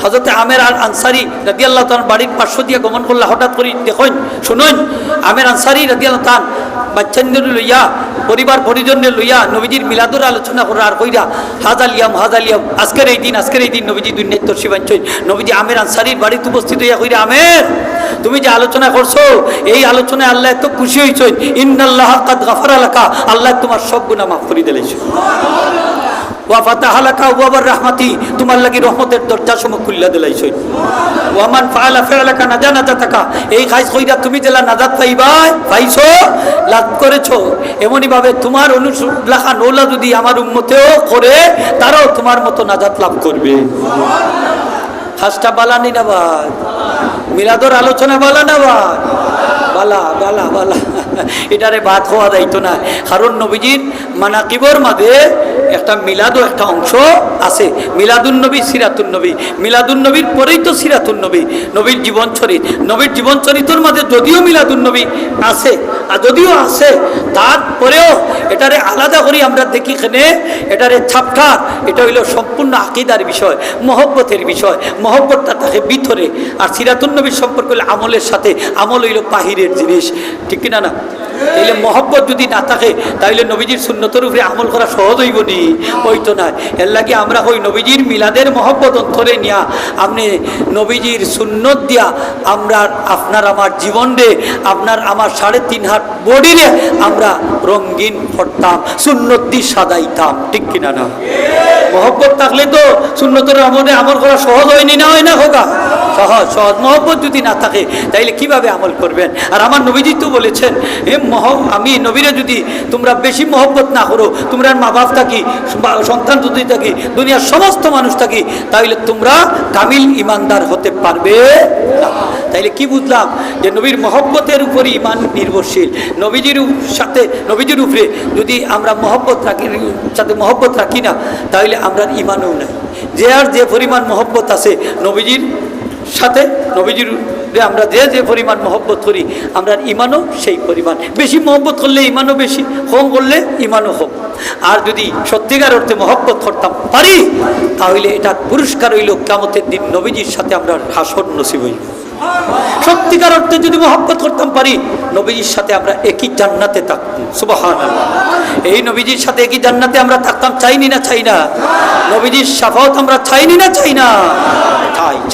হযরতে আমের আল আনসারী রাদিয়াল্লাহু তাআলা বাড়ির পার্শ্ব দিয়ে গমন করলে হঠাৎ করে দেখুন শুনুন আমের আনসারী রাদিয়াল্লাহু তাআলা বাচ্চাদের লইয়া পরিবার পরিজনের লইয়া নবীজির মিলাদুর আলোচনা করা আর কইরা হাজালিয়াম আজকের এই দিন নবীজি দুনিয়ায় তশরিফ আনছেন। নবীজি আমের আনসারীর বাড়িতে উপস্থিত হইয়া কইরা আমের তুমি যে আলোচনা করছো এই আলোচনায় আল্লাহ এত খুশি হয়েছেন, ইন্নাল্লাহ কাদ গাফারা লাকা, আল্লাহ তোমার সব গুনাহ মাফ করে দিয়েছে। ওয়া ফাতাহা লাকা আবওয়াবার রাহমাতি, তোমার লাগি রহমতের দরজা সমূহ খুলে দিলাইছে। ওয়া মান ফাআলা ফাআলাকা নাজানাতাকা, এই কাজ কইরা তুমি যেলা নাজাত পাইছো লাভ করেছো, এমনি ভাবে তোমার অনুসরণ নৌলা যদি আমার উম্মতেও করে তারাও তোমার মতো নাজাত লাভ করবে। খাসটা বালানি না ভাই, মিলাদর আলোচনা বালা না ভাই, বালা বালা বালা, এটারে ভাত খাওয়া যাইতো না। কারণ নবীজির মানাকিবর মাঝে একটা মিলাদও একটা অংশ আছে। মিলাদুন নবী সিরাতুন নবী, মিলাদুন নবীর পরেই তো সিরাতুন নবী, নবীর জীবন চরিত। নবীর জীবন চরিত্রের মাঝে যদিও মিলাদুন নবী আছে, আর যদিও আছে তারপরেও এটারে আলাদা করি আমরা দেখি এখানে এটারে ছাপটার, এটা হইল সম্পূর্ণ আকিদার বিষয়, মহব্বতের বিষয়। মহব্বতটা থাকে ভিতরে, আর সিরাতুন নবীর সম্পর্ক হইল আমলের সাথে, আমল হইল বাহিরের জিনিস, ঠিক কিনা না? তাইলে মহব্বত যদি না থাকে তাইলে নবীজির সুন্নতের উপরে আমল করা সহজ হইব নি? হইতো না। এর লাগে আমরা হই নবীজির মিলাদের মহব্বত অন্তরে নিয়া আপনি নবীজির সুন্নত দিয়া আমরা আপনার আমার জীবন রে, আপনার আমার 3.5 হাত বডি রে আমরা রঙিন করতাম, সুন্নত দিয়ে সাজাইতাম, ঠিক কিনা না? মহব্বত থাকলে তো সুন্নতের আমলে আমল করা সহজ হয়নি, না হয় না হোকা সহজ সহজ। মহব্বত যদি না থাকে তাইলে কিভাবে আমল করবেন? আর আমার নবীজি তো বলেছেন আমি নবীরে যদি তোমরা বেশি মহব্বত না করো, তোমরা মা বাপ থাকি, সন্তান যদি থাকি, দুনিয়ার সমস্ত মানুষ থাকি, তাইলে তোমরা কামিল ইমানদার হতে পারবে না। তাইলে কি বুঝলাম? যে নবীর মহব্বতের উপরই ইমান নির্ভরশীল। নবীজির উপরে যদি আমরা মহব্বত রাখি না তাহলে আমরা ইমানও নাই। যে আর যে পরিমাণ মহব্বত আছে নবীজির সাথে, নবীজির আমরা যে পরিমাণ মহব্বত করি আমরা ইমানও সেই পরিমাণ। বেশি মহব্বত করলে ইমানও বেশি, কম করলে ইমানও কম। আর যদি সত্যিকার অর্থে মহব্বত করতাম পারি তাহলে এটা পুরস্কার হইল কিয়ামতের দিন নবীজির সাথে আমরা হাসর নসিব হইব। সত্যিকার অর্থে যদি মহব্বত করতাম পারি নবীজির সাথে আমরা একই জান্নাতে থাকতাম। সুবহানাল্লাহ, এই নবীজির সাথে একই জান্নাতে আমরা থাকতাম, চাইনি না চাই না? নবীজির শাফাআত আমরা চাইনি না চাই না?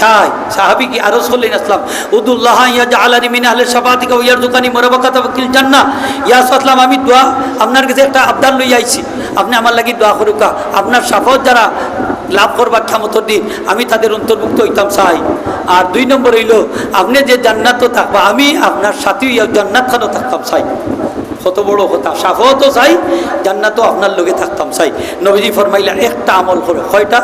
চাই। সাহাবী কি আরজ করলেন আসলাম উদুল্লাহ ইয়াজআলানি মিন আহলি শাফাআতিকা ওয়া ইয়ারযুকানি মুরাবাকাতা ওয়া কিল জান্নাহ। ইয়া সাল্লাম আমি দোয়া আপনার কাছে একটা আবদার লই আইছি, আপনি আমার লাগি দোয়া করুকা, আপনার শাফাআত যারা লাভ করবার ক্ষমতা দিন আমি তাদের অন্তর্ভুক্ত হইতাম চাই। আর 2 নম্বর হইল আপনি যে জান্নাতও থাকবা আমি আপনার সাথেই জান্নাত খানও থাকতাম চাই। কত বড় কথা, শাফাআতও চাই, জান্নাতও আপনার লগে থাকতাম চাই। নবীজি ফরমাইলা একটা আমল করো, কয়টা?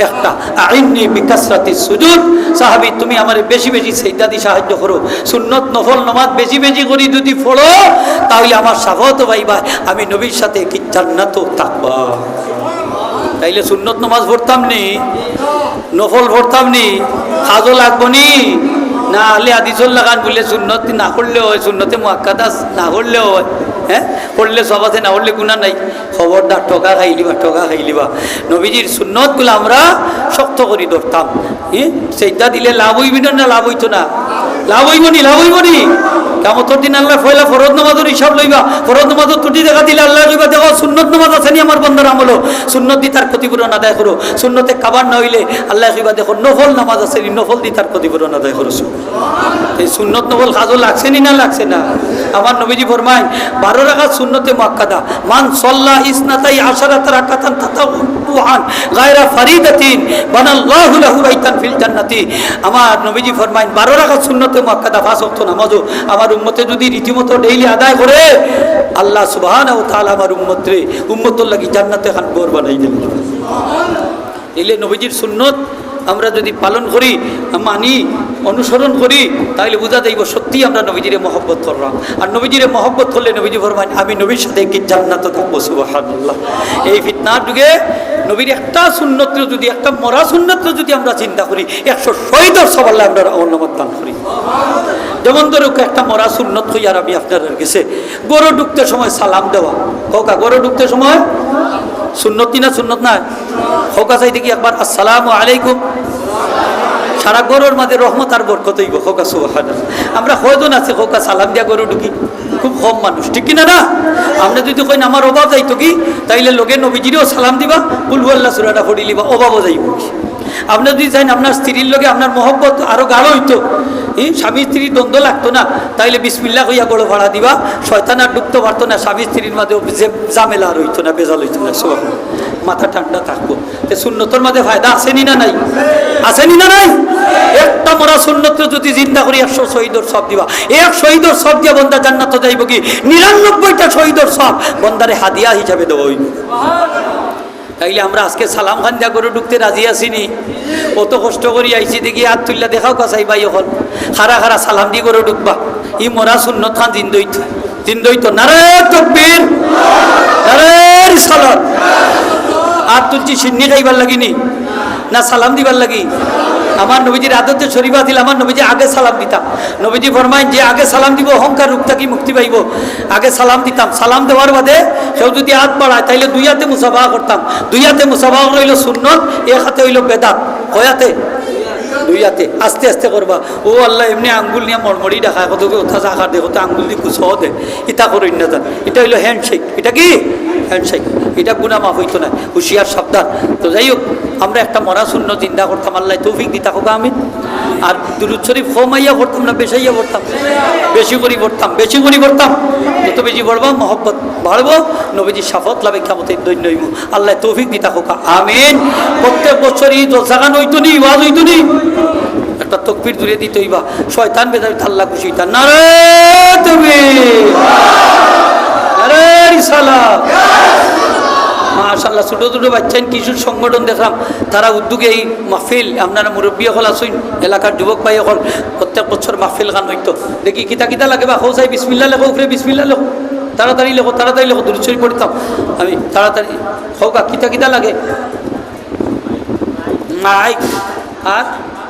একটা। আইন্নি বিকাসরাতি সুজুদ, সাহাবী তুমি আমারে বেশি বেশি সিজদা দিয়ে সাহায্য করো, সুন্নত নফল নামাজ বেশি বেশি করে যদি পড়ো তাহলে আমার শাফাআতও পাইবা, আমি নবীর সাথে কি জান্নাতও থাকবা। তাইলে সুন্নত নামাজ পড়তাম নি, নফল পড়তাম নি, কাজও লাগবো নি না? আলে হাদিসুল লাগান বললে সুন্নত না করলেও হয়, সুন্নতে মুআক্কাদা না করলেও হয়, হ্যাঁ পড়লে সব আছে, না পড়লে গুনাহ নাই। খবরদার ঠকা খাইলিবা। নবীজির সুন্নতগুলো আমরা শক্ত করে ধরতাম। সেজদা দিলে লাভ হইব না? লাভ হইতো না? লাভ হইব নি? কিয়ামতের দিন আল্লাহ পয়লা ফরজ নামাজের হিসাব লইবা, ফরজ নামাজের ত্রুটি দেখা দিলে আল্লাহ কইবা দেখো সুন্নত নামাজ আছে নি আমার বান্দার আমল, সুন্নত দি তার ক্ষতিপূরণ আদায় করো। সুন্নতে কাবার না হইলে আল্লাহ কইবা দেখো নফল নামাজ আছে নি, নফল দি তার ক্ষতিপূরণ আদায় করো। এই সুন্নত নফল কাজও লাগছে নি না লাগছে না? আমার নবীজি ফরমায় 12 রাকাত সুন্নতে মুআক্কাদা, মান সাল্লা ইসনাতাই আশারাতা রাকাতান তাতাওয়ান গায়রা ফারিদাতিন বানাল্লাহু লাহু বাইতান ফিল জান্নাতি। আমার নবীজি ফরমায় 12 রাকাত সুন্নতে মুআক্কাদা 5 ওয়াক্ত নামাজও আমার উম্মতে যদি রীতিমতো ডেইলি আদায় করে আল্লাহ সুবহানাহু ওয়া তাআলা আমার উম্মতের লাগি জান্নাতে খান ঘর বানাই দেন। এলে নবীজির সুন্নত আমরা যদি পালন করি, মানি, অনুসরণ করি তাহলে বোঝা যাইব সত্যি আমরা নবীজিরে মহব্বত করলাম। আর নবীজিরে মহব্বত করলে নবীজি ফরমান আমি নবীর সাথে কি জান্নাতে থাকবো। সুবহানাল্লাহ। এই ফিতনার যুগে নবীর একটা সুন্নত যদি, একটা মরা সুন্নত যদি আমরা চিন্তা করি 100 শহীদের সবাল্লা আমরা অনুমত দান করি। যেমন ধরো একটা মরা সুন্নত হই আর আমি আপনাদের কাছে গরু ঢুকতে সময় সালাম দেওয়া, হোকা গরু ঢুকতে সময় সুন্নত না? সুন্নত না? হোকা চাই দেখি একবার আসসালামু আলাইকুম, সারা গরুর মাঝে রহমত আর বরকত হইব। হোকা সুবহানাল্লাহ। আমরা কয়জন আছে হোকা সালাম দিয়া গরু ঢুকি? খুব কম মানুষ, ঠিক কিনা না? আমরা যদি কই আমার অভাব যাইতো কি, তাইলে লোকে নবীজিরও সালাম দিবা, কুল হুয়াল্লাহ সূরাটা পড়ি লিবা, অভাবও যাইব। আপনি যদি চাইন আপনার স্ত্রীর লগে আপনার মহব্বত আরো গাঢ় হইতো, স্বামী স্ত্রীর দ্বন্দ্ব লাগতো না, তাইলে বিসমিল্লাহ কইয়া গড় ভাড়া দিবা, শয়তান আর ঢুকতে পারতো না, স্বামী স্ত্রীর মাঝে জামেলা আর হইতো না, বেজাল হইতো না। সব মাথা ঠান্ডা থাকবো। সুন্নতর মাঝে ফায়দা আসেনি না নাই? আসেনি না নাই? একটা মরা সুন্নত যদি চিন্তা করি 100 শহীদর সব দিবা, এক শহীদর সব দিয়া বন্দা জান্নাত যাইব কি? 99টা শহীদর সব বন্দারে হাদিয়া হিসাবে দেবো। তাইলে আমরা আজকে সালাম খান দিয়া করে ঢুকতে রাজি আসিনি? কত কষ্ট করি আইছি, দেখি হাত তুললা দেখাও কাছাই ভাই এখন খারা খারা সালাম দিয়ে করে ঢুকবা। ই মরা সুন্নত খান জিন্দইত নারে তাকবীর, নারে রিসালাত। আর তুলছি সিন্নি খাইবার লাগিনি না সালাম দিবার লাগি? আমার নবীজির আদতে শরীফা দিল, আমার নবীজি আগে সালাম দিতাম। নবীজি ফরমাইন যে আগে সালাম দিব অহংকার রূপ থাকি মুক্তি পাইব। আগে সালাম দিতাম, সালাম দেওয়ার বাদে কেউ যদি হাত বাড়ায় তাইলে দুই হাতে মুসাফাহা করতাম। দুই হাতে মুসাফাহা হইল সুন্নত, এক হাতে হইল বেদাত। কয়াতে? দুই হাতে। আস্তে আস্তে করবা। ও আল্লাহ, এমনি আঙ্গুল নিয়ে মরমরি দেখায়, কত কথা আকার দেখো তো আঙ্গুল দিয়ে কুচহ দে, ইটা করি না যান। এটা হইলো হ্যান্ডশেক। এটা কি হ্যান্ডশেক? এটা গুনাহ মাফ হইতো না, হুশিয়ার সাবধান। তো যাই হোক, আমরা একটা মরা শূন্য চিন্তা করতাম, আল্লাহ তৌফিক দিতা হোক আমি। আর দুরূদ শরীফ কমাইয়া পড়তাম না বেশাইয়া পড়তাম? বেশি করে পড়তাম, বেশি করে পড়তাম। যত বেশি পড়বা মহব্বত বাড়বো, নবীজি সাফত লাভে কামতের দৈন্য হইব। আল্লাহ তৌফিক দিতা হোক আমিন। প্রত্যেক বছরই জলসাগান হইতো নি, ওয়াজ হইতো নি, একটা তকবীর দূরে দিতে হইবা, শয়তান বেজায় আল্লাহ খুশি হইতা। নারে তাকবীর, নারে রিসালাত। মাশাআল্লাহ, ছোটো ছোটো বাচ্চা কিশোর সংগঠন দেখলাম, তারা উদ্যোগে এই মাহফিল, আপনারা মুরব্বী হল আসুন, এলাকার যুবক ভাই হল, প্রত্যেক বছর মাহফিল গান হইতো। দেখি কিতা কিতা লাগে বা হো চাই বিসমিল্লাহ লেখো, উপরে বিসমিল্লাহ লেখো, তাড়াতাড়ি লেখো, তাড়াতাড়ি লেখো। দুরূদ শরীফ পড়তাম আমি, তাড়াতাড়ি হোকা। কিতা কিতা লাগে? মাইক আর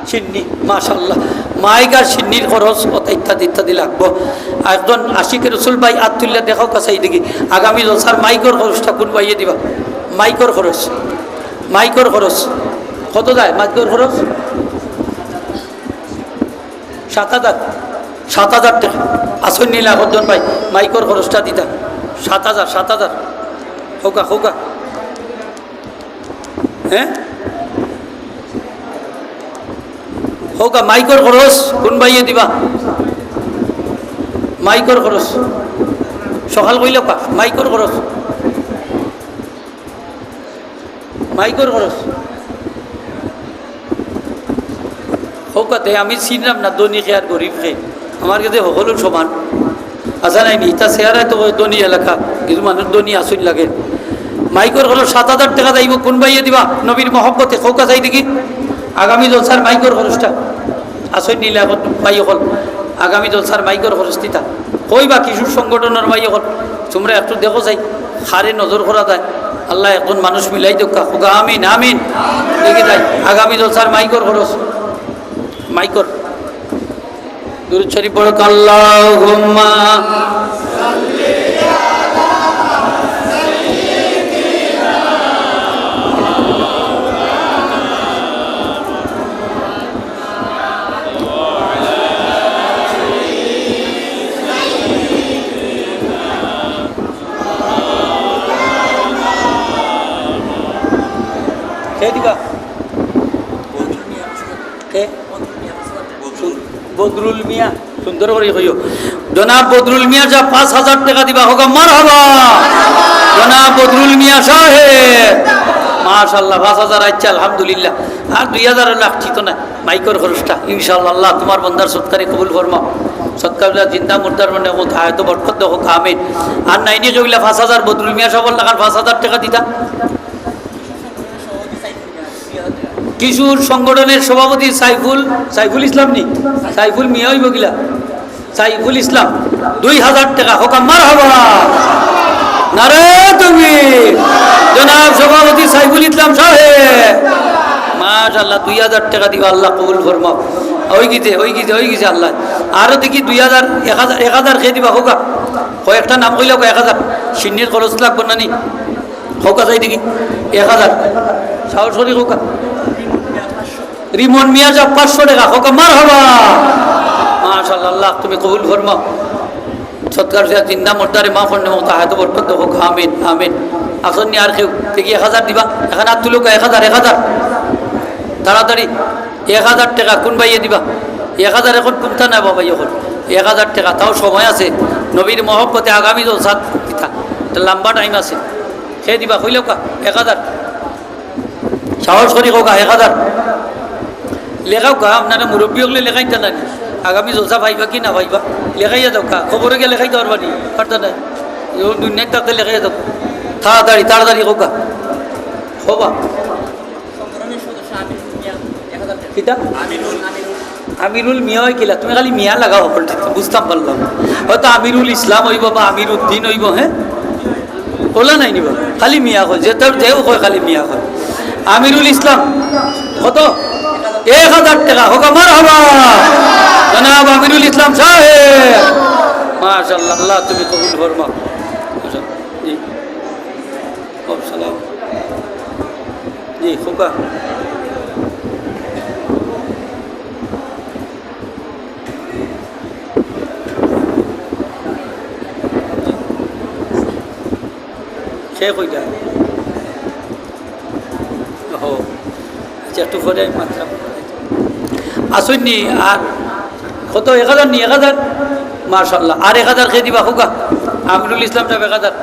সিন্নি। মাশাআল্লাহ, মাইক আর সিন্নির খরচ ইত্যাদি ইত্যাদি লাগবো। একজন আশিকের রসুল ভাই আতুল্লাহ দেখাও কাছাই দেখি আগামী জলসার মাইকর খরচটা কোন পাইয়ে দিবা? মাইকর খরচ, মাইকর খরচ কত যায়? মাইকর খরচ 7,000, 7,000 টাকা। আসন নিলে একজন ভাই মাইকর খরচটা দিতা 7,000, 7,000 হোকা হোকা। হ্যাঁ হোকা, মাইকর খরচ কোন ভাইয়ে দিবা? মাইকর খরচ সকাল কইলে পা, মাইকর খরচ, মাইকর খরচ হোকাতে। আমি চিনলাম না ধনী খে আর গরিব খে, আমার কাছে সকলো সমান। আচ্ছা নাই নি, ইটা চেয়ারায় তো ধনী এলাকা, কিছু মানুষ ধনী আসুন লাগে। মাইকর খরচ 7,000 টাকা যাইব, কোন ভাইয়ে দিবা? নবীর মহব্বতে হোকা চাই দেখি আগামী জলসার মাইকর খরচটা আসন নিলে এখন ভাই হল আগামী জলসার মাইকর খরচ দিতা। কইবা কিশোর সংগঠনের ভাই হল, তোমরা একটু দেখো যাই, হারে নজর করা যায়। আল্লাহ এখন মানুষ মিলাই দেখা হোকা আমিন আমিন। দেখি যাই আগামী জলসার মাইকর খরচ, মাইকর দুরূদ শরীফ পড়ো। আল্লাহুম্মা দিবা বদরুল মিয়া, সুন্দর করে কইও। জনাব বদরুল মিয়া যা 5,000 টাকা দিবা হোক মারহাবা। জনাব বদরুল মিয়া সাহেব মাশাআল্লাহ 5,000 আচ্ছা আলহামদুলিল্লাহ। আর 2,000 লাগছি তো না মাইকর খরচটা, ইনশাআল্লাহ আল্লাহ তোমার বন্দার সৎকারে কবুল ফরমাও। সৎকার জিন্দা মুর্দার মানে কোথায় তো বরকত হোক আমিন। আর নাইনি কইলা 5,000 বদরুল মিয়া সাহেব লাগান 5,000 টাকা দিতা। কিশোর সংগঠনের সভাপতি সাইফুল ইসলাম নি, সাইফুল মিয়া হইব গিলা, সাইফুল ইসলাম 2,000 টাকা হোক মারহাবা। নারে তাকবীর। জনাব সভাপতি সাইফুল ইসলাম সাহেব মাশাআল্লাহ 2,000 টাকা দিবা, আল্লাহ কবুল ফরমাও। হয়ে গেছে আল্লাহ। আরো দেখি 2,000, 1,000 খেয়ে দিবা হোক। কয়েকটা নাম কইলে 1,000 সিন্নির খরচ লাগবো না নি হোক যাই দেখি 1,000 সাহস করি হোক। রিমন মিয়া যা 500 টাকা হোক মার হবা মাশাআল্লাহ আল্লাহ তুমি কবুল ফরমাও সৎকার জিন্দা মোর্দারে মা ফন্ডে মতো হায়তো বরকত হোক আমিন আমিন আসন নি আর কেউ দেখি 1000 দিবা এখানে আর তুলুক 1000 তাড়াতাড়ি 1000 টাকা কোন ভাইয়ে দিবা 1000 এখন কুমতা না বাবা এখন 1000 টাকা তাও সময় আছে নবীর মহব্বতে আগামী জলসাত দিতা এটা লম্বা টাইম আছে সে দিবা হইল কা 1000 সাহস করি হোক 1000 লেখাও কা আপনারা মুরব্বী হলে লেখাইতে না আগামী জলসা পাইবা কি না পাইবা লেখাইয়া যাও কা খবরে গিয়ে লেখাইতে পারবা নি পারতা না দুনিয়ায় থাকতে লেখাইয়া যাও তাড়াতাড়ি হোক হবা কিতা আমিরুল মিয়া কিলা তুমি খালি মিয়া লাগাও বুঝতাম পারলাম হয়তো আমিরুল ইসলাম হইব বা আমির উদ্দিন হইব হ্যাঁ বলা নাই নিব খালি মিয়া হয় যে তোর যেও হয় খালি মিয়া হয় আমিরুল ইসলাম কত 1000 টাকা হোক আমার হবা জনাব আমিরুল ইসলাম সাহেব মাশাআল্লাহ আল্লাহ তুমি কবুল ফরমাও জি সালাম জি খোকা শেষ হয়ে যায় ও আচ্ছা একটু পরে মাত্রা আসুননি আর কত 1000 নি 1000 মাশাআল্লাহ আর 1000 খেয়ে দিবা হোকা আমিরুল ইসলাম সাহেব 1000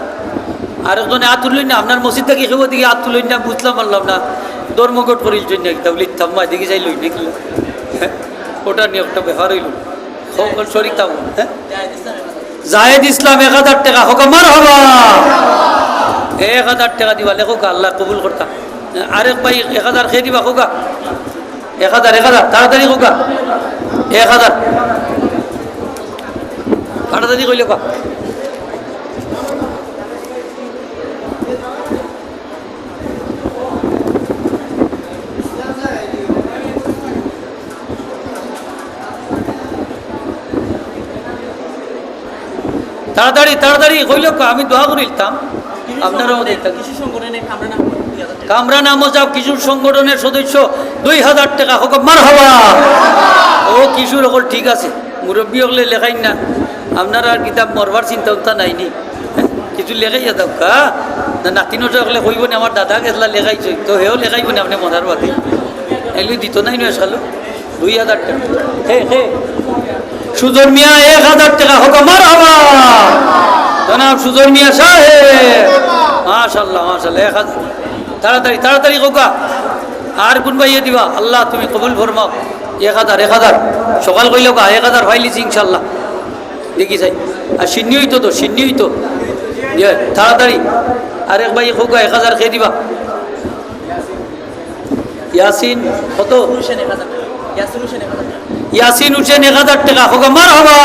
আর একজনে হাত তুললেন না আপনার মসজিদ থেকে খেয়ে দিকে হাত তুললেন না বুঝলাম পারলাম না ধর্মঘট করিল জন্য একটা লিখতাম মা দিকে যাই লই নাকি ওটা নিয়ে একটা ব্যাপার হইল শরীর তাম হ্যাঁ জাহেদ ইসলাম 1000 টাকা হোক মার হবা 1000 টাকা দিবা লেখো আল্লাহ কবুল করতাম আরেক ভাই 1000 খেয়ে দিবা হোক 1000 তাড়াতাড়ি হোক 1000 তাড়াতাড়ি কইলে কা তাড়াতাড়ি হইল আমি দোয়া করিতাম আপনারাও দেখতাম কামরা নামজাব কিশোর সংগঠনের সদস্য 2000 টাকা হোক মার হবা ও কিশোর হল ঠিক আছে মুরব্বী হলে লেখাই না আপনারা আর কিতাব মরবার চিন্তা উত্তা নাইনি কিছু লেখাইয়া দাও কা না নাতিনটা হলে কইব না আমার দাদা গেছলা লেখাইছ তো হেও লেখাইব না আপনি মরার বাদে এগুলি দিত নাই নয় সালো 2000 টাকা হে সুজন মিয়া 1000 টাকা হোক মার হবা জনাব সুজন মিয়া সাহেব মাশাআল্লাহ 1000 তাড়াতাড়ি হোকা আর কোন ভাইয়ে দিবা আল্লাহ তুমি কবুল ফরমাও 1000 সকাল কইল কা 1000 ফাইলিছি ইনশাআল্লাহ দেখি যাই আর সিন্নি হইতো তাড়াতাড়ি আরেক ভাই হোকা 1000 খেয়ে দিবা ইয়াসিন কত ইয়াসিন হোসেন 1000 টাকা হোক মার হবা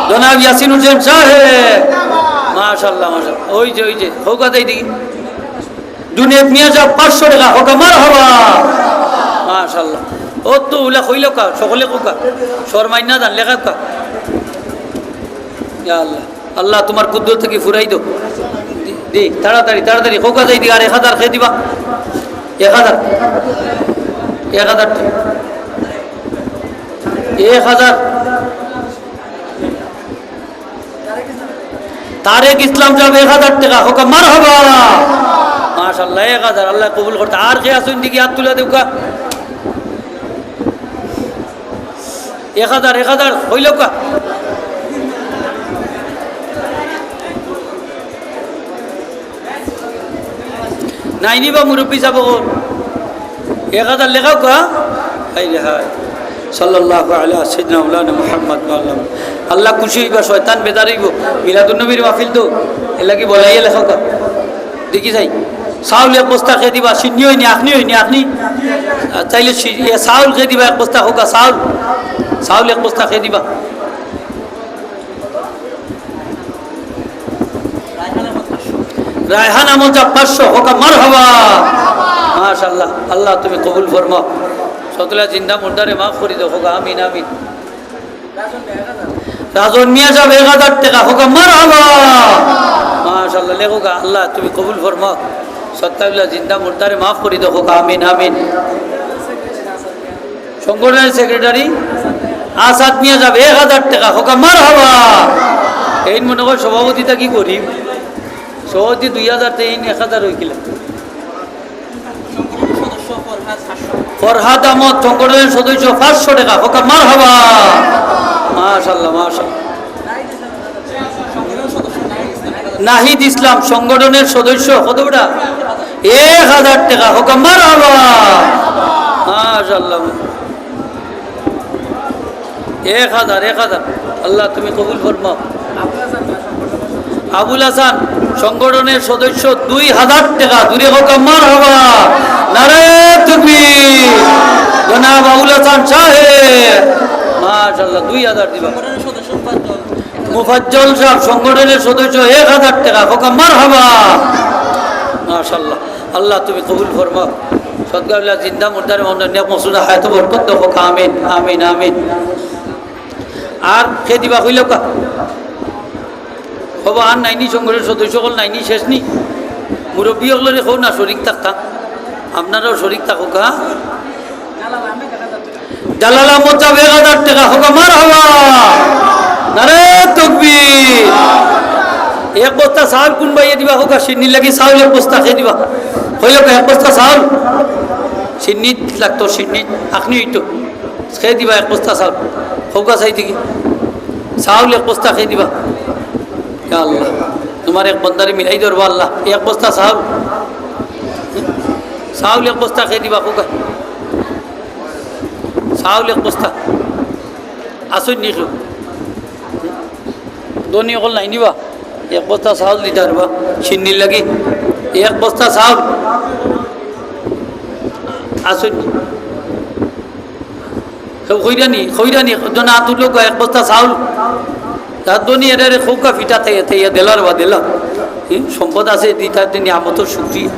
জনাব ইয়াসিন হোসেন সাহেব মাশাআল্লাহ ওই যে হোকা দেই দেখি জুনেদ মিয়া যা 500 টাকা হোক মার হবা মাশাআল্লাহ ও তো উলা কইল কা সকলে কোকা শর্মাইনা জান লেখা কা ইয়া আল্লাহ আল্লাহ তোমার কুদরত থেকে ফুরাই দাও দি তাড়াতাড়ি হোকা দেই দি আর 1000 খেয়ে দিবা 1000 তারেক ইসলাম যাব 1000 টাকা হোক মার হবা মাশাআল্লাহ 1000 আল্লাহ কবুল করতে আর কে আসুন দিকে হাত তুলে দেউকা 1000 হইল কা নাইনি বা মুরব্বী যাব 1000 লেখাও কা হাই সাল্লাল্লাহু আলা সাইয়্যিদিনা মাওলানা মুহাম্মদ আল্লাহ খুশি হইবা শয়তান বেদার হইব মিলাদুন নবীর মাহফিল তো এলা কি বলাইয়া লেখাও কা দেখি যাই চাউল এক বস্তা খেয়ে দিবা সিন্নি হইনি আপনি চাইলে চাউল খেয়ে দিবা এক বস্তা হোক চাউল এক বস্তা খেয়ে দিবা রায়হান আমল যা 500 হোক মার হবা মাশাআল্লাহ আল্লাহ তুমি কবুল ফরমাও সতলা জিন্দা মুর্দারে মাফ করে দাও হোক আমিন রাজন মিয়া যাব 1000 টাকা হোক মার হবা মাশাআল্লাহ লেখো আল্লাহ তুমি কবুল ফরমাও সত্তাবিল্লাহ জিন্দা মুর্দারে মাফ করে দাও হোক আমিন সংগঠনের সেক্রেটারি আসাদ নিয়ে যাবে 1000 টাকা হোক মার হবা। এই মনে কর সভাপতিটা কি করি, সভাপতি 2000 এই 1000 হয়েছিল। ফরহাদ আহমদ সংগঠনের সদস্য 500 টাকা হোক মার হবা। মাশাআল্লাহ মাশাআল্লাহ। নাহিদ ইসলাম সংগঠনের সদস্য কতটা 1000 টাকা হোক মার হবা। মাশাআল্লাহ 1000 আল্লাহ তুমি কবুল ফরমাও। আবুল হাসান সংগঠনের সদস্য 2000 টাকা দূরে হোক মার হবা। নারে তাকবীর জনাব আবুল হাসান সাহেব মাশাআল্লাহ 2000 দিবা। মুফাজ্জল সাহেব সংগঠনের সদস্য 1000 টাকা হোক মার হবা। মাশাআল্লাহ আল্লাহ তুমি কবুল ফরমাও। সদগাউল্লাহ জিন্দা মুর্দারে মন্ডল নেক মসুদা হায়াত বরকত হোক। আমিন আমিন আমিন। আর খে দিবা কইল কা হব আর নাইনি সংগঠনের সদস্য সকল নাইনি শেষ নি মুরব্বী হলে হোক না শরিক থাকতাম, আপনারাও শরিক থাকুক। হ্যাঁ জালাল আহমদ সাহেব 1000 টাকা হোক মার হবা। নারে তাকবীর। এক বস্তা চাউল কোন বাইয়ে দিবা হোক সিন্নি লাগি চাউল এক বস্তা খেয়ে দিবা হইল এক বস্তা চাউল সিন্নিত লাগতো সিন্নিত আপনি হইতো খেয়ে দিবা এক বস্তা চাউল হোক চাই থেকে চাউল এক বস্তা খেয়ে দিবা। আল্লাহ তোমার এক বন্দারে মিলাই ধরবো আল্লাহ এক বস্তা চাউল চাউল এক বস্তা খেয়ে দিবা হোক চাউল এক বস্তা আসুন নিখো দনি অকল নাই নিবা এক বস্তা চাউল দিতে পারবা সিন্নির লাগি এক বস্তা চাউল আসুন খৈরানি খৈরানি জন আতুল এক বস্তা চাউল দনি এটারে খৌকা ফিটা থাইয়া থাইয়া দিলার বা দিলা সম্পদ আছে দিতার দিন আমতর শুক্রিয়া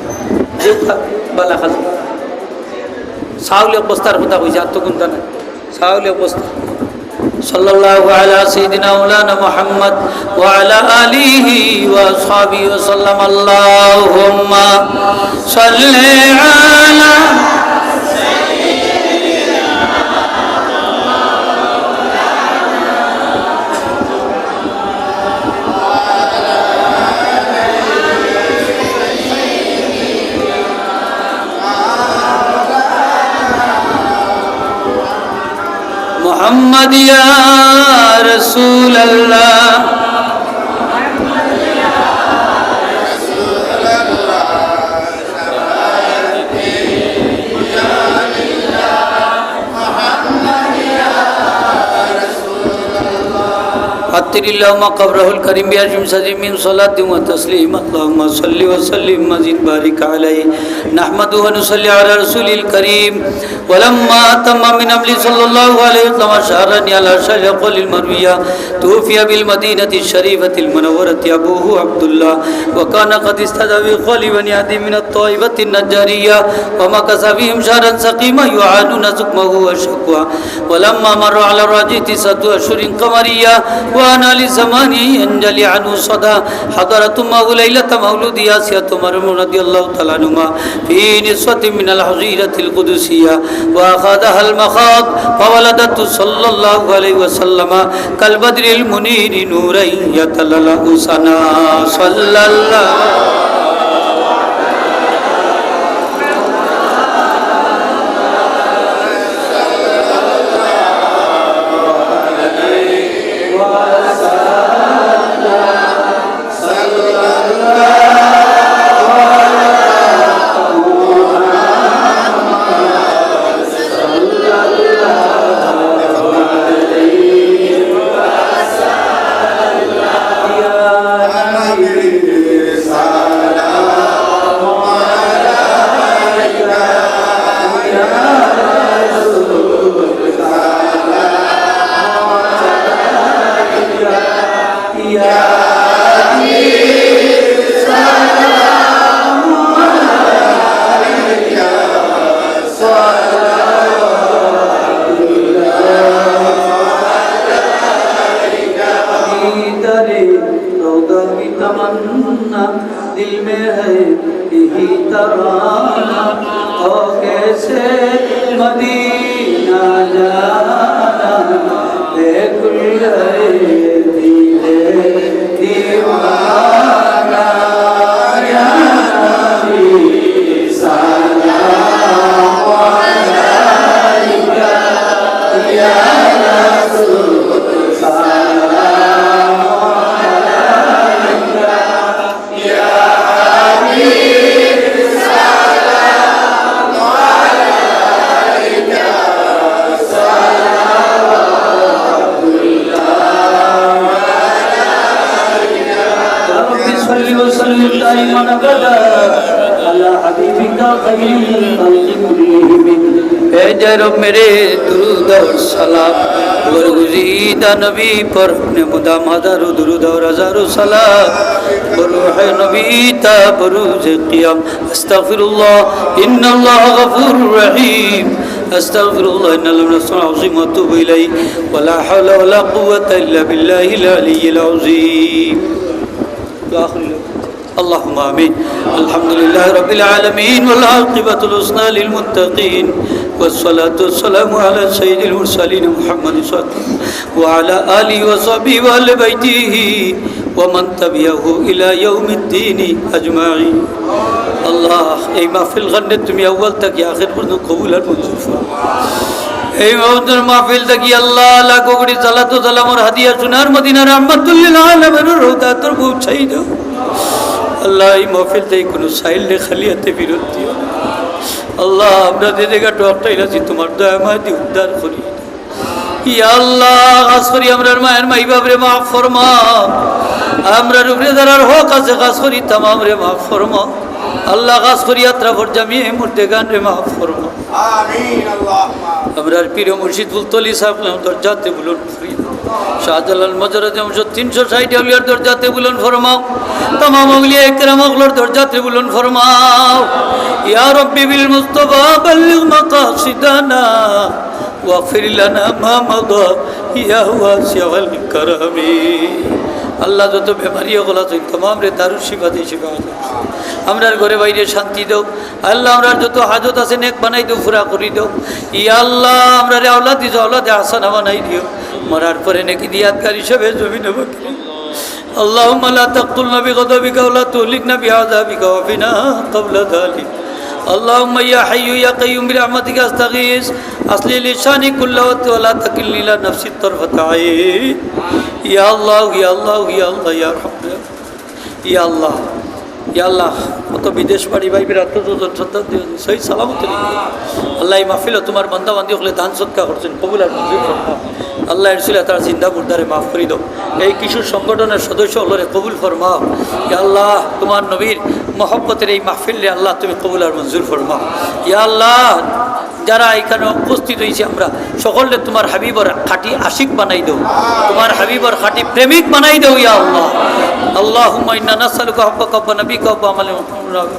যে বালা খালি চাউল এক বস্তার কথা কইছে আর তো কোনটা না চাউল এক বস্তা। সাল্লাল্লাহু আলা সাইয়্যিদিনা মাওলানা মুহাম্মদ ওয়া আলা আলিহি ওয়া আসহাবিহি ওয়া সাল্লাম। আল্লাহুম্মা সাল্লি আলা محمد يا رسول الله عطر اللهم قبره الكريم بأجم سجم من صلاة وتسليم. اللهم صل وسلم مزيد بارك عليه. نحمده ونصلي على رسول الكريم. ولما تم من أمر صلى الله عليه وسلم شهرني على شهر قول المروية توفي بالمدينة الشريفة المنورة أبوه عبد الله وكان قد استدعى بقول بني عدي من الطائفة النجارية ومكث بهم شهرا سقيما يعانون سقمه وشكوى. ولما مر على الراجية 6 أشهر قمرية وأنا لزمانه ينجلي عنه صدى حضرت معه ليلة مولود آسية مريم رضي الله تعالى عنهما في نسوة من الحظيرة القدسية وأخذها المخاض فولدت صلى الله عليه وسلم كالبدر المنير نورا يتلألأ سنا صلى الله दिल में है यही तराना हो कैसे मदीना خير الخلق كلهم اے جرم میرے درود اور سلام برگزیدہ نبی پر اپنے مدام ہزاروں درود اور ہزاروں سلام بروح نبی تا بروز قیام استغفر اللہ ان اللہ غفور رحیم استغفر الله ان لم نسمع عظيم واتوب اليه ولا حول ولا قوه الا بالله العلي العظيم اللهم امين الحمد لله رب العالمين والعاقبه الحسنى للمتقين والصلاه والسلام على سيد المرسلين محمد صلى الله عليه وسلم وعلى اله وصحبه واهل بيته ومن تبعه الى يوم الدين اجمعين আল্লাহ এই মাহফিল গানে তুমি আউয়াল থেকে আখির পর্যন্ত কবুল আর মঞ্জুর করো এই মাহফিল থেকে আল্লাহ লাখো কোটি সালাতু সালামের হাদিয়া সোনার মদিনা রাহমাতুল লিল আলামিন রওজা তোর পৌঁছাই দাও আল্লাহ এই মাহফিল থেকে কোনো সাইল রে খালিয়াতে বিরত দিও আল্লাহ আমরা যে জায়গা টকটাই আছি তোমার দয়া মায়া উদ্ধার করি ইয়া আল্লাহ খাস করি আমরার মায়ের মাই বাপরে মাফ ফরমাও আমরার উপরে যারার হক আছে খাস করি তামাম রে মাফ ফরমাও আল্লাহ খাস করি যাত্রা পর জামিয়ে মুর্দেগান রে মাফ ফরমাও আমিন আল্লাহুম্মা আমরার পীর মুর্শিদ ফুলতলি সাহেব দরজাতে বুলন্দ ফরিদ শাহজালাল মজরা জমশ 360 আউলিয়ার দরজাতে বুলন্দ ফরমাও तमाम औलिया इकराम अगलर दर्जाते बुलंद फरमाओ या रब्बी बिल मुस्तफा बल्लिग मकासिदना वागफिर लना मा मदा या वासिअल करमी আল্লাহ যত বেমারি ওগুলো আছে तमाम রে দারুল শিফা দিয়ে শিফা আমরার ঘরে বাইরে শান্তি দাও আল্লাহ আমরার যত হাজত আছে নেক বানাই দাও পুরা করে দাও ইয়া আল্লাহ আমরার আওলাদ দিও আওলাদে হাসানা বানাই দিও মরার পরে নেকি দিয়াতকার হিসেবে জমিনে বকরি اللهم لا تقتلنا بغضبك ولا تهلكنا بعذابك وفنا قبل ذلك اللهم يا حي يا قيوم برحمتك استغيث اصلح لي شاني كله ولا تكلني الى نفسي طرفة عين يا الله يا الله يا الله يا رحمن يا الله يا الله কত বিদেশ বাড়ি ভাই বিরাট শ্রদ্ধা সহি সালামত আল্লাহ এই মাহফিলে তোমার বান্দা বান্দি হলে দান সৎকার করছেন কবুল আর মঞ্জুর ফরমাও আল্লাহ রসুল তারা জিন্দা মুর্দারে মাফ করে দাও এই কিশোর সংগঠনের সদস্য হলরে কবুল ফরমাও ইয়া আল্লাহ তোমার নবীর মহব্বতের এই মাহফিলে আল্লাহ তুমি কবুল আর মঞ্জুর ফরমাও ইয়া আল্লাহ যারা এখানে উপস্থিত হয়েছে আমরা সকলে তোমার হাবিবর খাঁটি আশিক বানাই দাও তোমার হাবিবর খাঁটি প্রেমিক বানাই দাও ইয়া আল্লাহ اللهم إنا نسألك حبك حب نبيك وحب عمل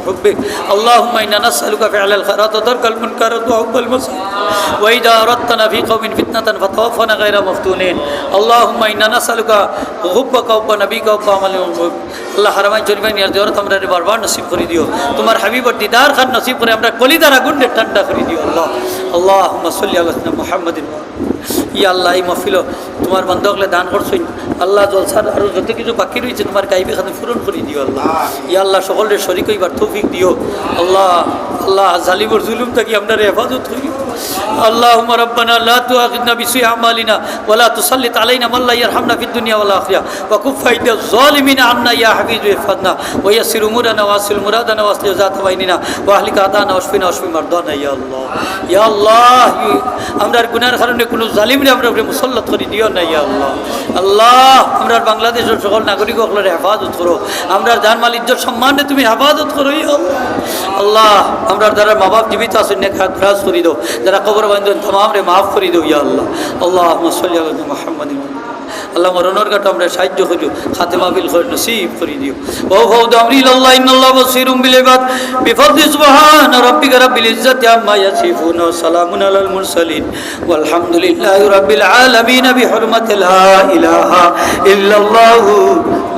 حبك اللهم إنا نسألك فعل الخيرات وترك المنكرات وحب المساجد وإذا أردتنا في قوم فتنة فتوفنا غير مفتونين اللهم إنا نسألك حبك حب نبيك وحب عمل حبك আল্লাহ হারামাইন শরীফাইন ইয়ার জিয়ারত আমরা বারবার নসিব করে দিও তোমার হাবিবর দিদার খান নসিব করে আমরা কলিদার আগুন ঠান্ডা করে দিও আল্লাহ আল্লাহুম্মা সাল্লি আলা মুহাম্মাদিন ইয়া আল্লাহ এই মাহফিল তোমার বান্দাগলে দান করছই আল্লাহ জলসার আর যত কিছু বাকি রয়েছে তোমার গাইবে খানে পূরণ করে দিও আল্লাহ ইয়া আল্লাহ সকলের শরীক হইবার তৌফিক দিও আল্লাহ আল্লাহ জালিমর জুলুম থেকে আমরা হেফাজত করি اللهم ربنا لا تؤاخذنا بسوء اعمالنا ولا تسلط علينا من لا يرحمنا في الدنيا والاخره وكف ايدي الظالمين عنا يا حفيظ احفظنا ويسر امورنا واصل مرادنا واصلح ذات بيننا واهلك اعداءنا واشفنا واشف مرضانا يا الله يا الله আমরার গুনার কারণে কোনো জালিমরে আমরা উপরে মুসল্লাত করে দিও না ইয়া আল্লাহ আল্লাহ আমরার বাংলাদেশের সকল নাগরিক সকলের হেফাজত করো আমরার জানমাল ইজ্জত সম্মানে তুমি হেফাজত করো ইয়া আল্লাহ আল্লাহ আমরার যারা মা বাপ জীবিত আছেন নেক হাত ফরাজ করে দাও যারা কবর বান্ধন तमाम রে মাফ করে দাও ইয়া আল্লাহ আল্লাহুম্মা সাল্লি আলা মুহাম্মাদিন আল্লাহ মরণের কাটা আমরা সাহায্য করি খাতেমা বিল খৈর নসিব করে দিও ওয়া ফাউদ আমরি আল্লাহ ইন্নাল্লাহ বাসীরুম বিল ইবাদ বিফadli সুবহান রাব্বিকা রাব্বিল ইজ্জাতি আম্মা ইয়াসিফুন ওয়া সালামুন আলাল মুরসালিন ওয়ালহামদুলিল্লাহি রাব্বিল আলামিন বিহুরমাতি লা ইলাহা ইল্লাল্লাহ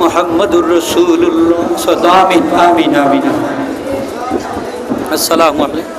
মুহাম্মাদুর রাসূলুল্লাহ সাল্লাল্লাহু আলাইহি ওয়া সাল্লাম আসসালামু আলাইকুম